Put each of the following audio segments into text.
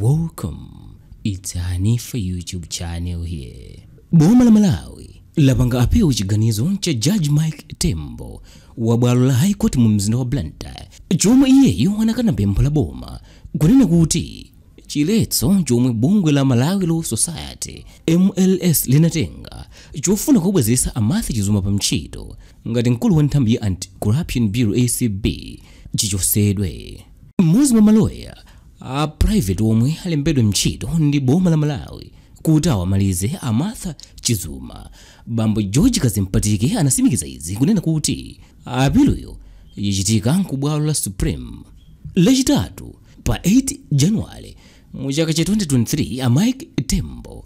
Welcome, it's Hanifa YouTube channel here. BOMA la Malawi lapanga appeal chiganizo cha Judge Mike Tembo wa bwalo la High Court mu mzinda wa Blantyre. Chomwe iyeyo anakana pempho la BOMA kunena kuti chiletso chomwe bungwe la Malawi Law Society MLS linatenga chofuna kuwabwenzeretsa Martha Chizuma pa ntchito ngati mkulu wa nthambi ya Anti-Corruption Bureau ACB chichotsedwe. Mmodzi mwa maloya a private omwe alembedwa ntchito ndi BOMA la Malawi kuti awamalize a Martha Chizuma. Bambo George Kadzipatike anasimikiza izi kunena kuti apiluyo yachitika ku bwalo la Supreme lachitatu pa 8 January mu chaka cha 2023. a Mike Tembo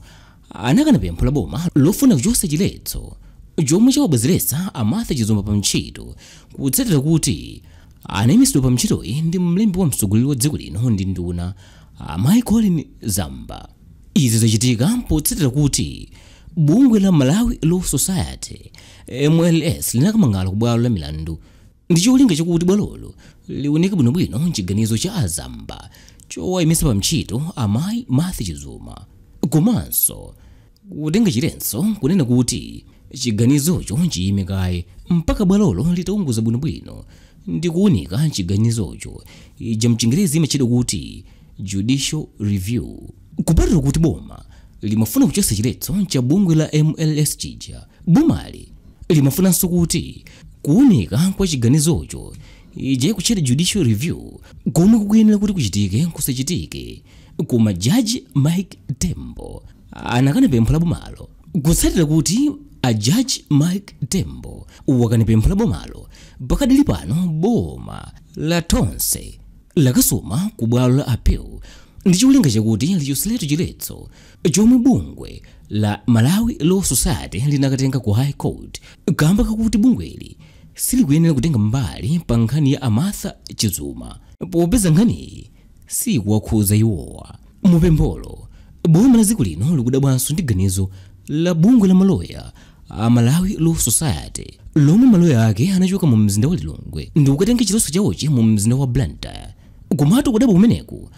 anakana pempho la BOMA lofuna kuchotsa chiletso chomwe chawabwenzeretsa a Martha Chizuma pa ntchito kutsatira kuti anayimisidwa pa ntchitoyi ndi mlembi wa mtsogoleri wa dziko lino ndi nduna Mike Zamba. Izi zachitika potsatira kuti bungwe la Malawi Law Society MLS linakamangala ku bwalo la milandu ndi cholinga chakuti bwalolo liwoneke bwinobwino mchiganizo cha Azamba chowayimitsa pa ntchito amayi Martha Chizuma. Komanso kutenga chiletso kunena kuti chiganizocho chiyime kaye mpaka bwalolo litaunguza bwinobwino ndi kuunika chiganizocho ija mchingerezi imachedwa kuti judicial review. Kupatira kuti BOMA limafuna kuchotsa chiletso cha bungwe la MLS chija, BOMAli limafunanso kuti kuunika kwa chiganizocho ija kuchedwa judicial review komwe kukuyenera kuti kuchitike kusachitike. Koma Judge Mike Tembo anakana pempho la BOMAlo kutsatira kuti a Judge Mike Tembo wakana pempho la BOMAlo pakadali pano BOMA la tonse lakasoma ku bwalo la appeal ndi cholinga chakuti lichotseretu chiletso chomwe bungwe la Malawi Law Society linakatenga ku High Court kamba kakuti bungweli silikuyenera kutenga mbali pa nkhani ya Martha Chizuma popeza nkhaniyi sikuwakhuza iwowa. Mupempholo BOMA la dziko lino likudabwanso ndi ganizo la bungwe la maloya a Malawi Law Society lomwe maloya ake anachoka mu mzinda wa Lilongwe ndi kukatenga chiletso chawochi mu mzinda wa Blantyre. Komatu kudabwa kumeneku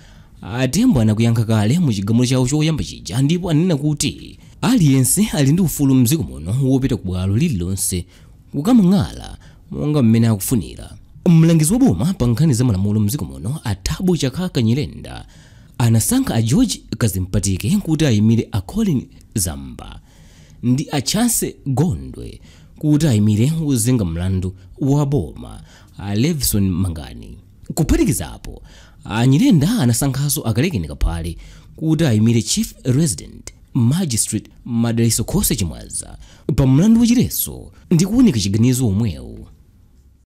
Tembo anakuyankha kale mu chigamulo chawo choyamba chija ndipo anena kuti aliyense ali ndi ufulu mdziko muno wopita ku bwalo lililonse kukamang'ala monga mmene akufunira. Mlangizi wa BOMA pa nkhani za malamulo mdziko muno Chichotsedwe anasankha a George Kadzipatike kuti ayimire a Zamba ndi a Chance Gondwe kuti ayimire wozenga mlandu wa BOMA a Levison Mangani. Kuphatikizapo anyilenda anasankhaso akalekeni kaphale kuti ayimire Chief Resident Magistrate Madaliso Khose Chimwaza pa mlandu wachiletso ndi kuunika chiganizo omwewo.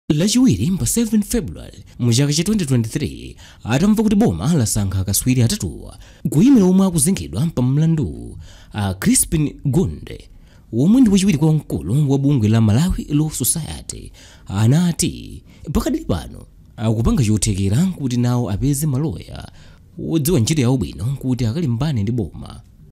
Lachiwiri pa 7 February mu chaka cha 2023 atamva kuti BOMA lasankha akaswiri atatuwa kuyimira omwe akuzengedwa pa mlandu a Crispin Gonde omwe ndi wachiwiri kwa mkulu wa bungwe la Malawi Law Society anati pakadali pano akupanga chothekera kuti nawo apeze maloya odziwa ntchito yawo bwino kuti akalimbane ndi BOMA.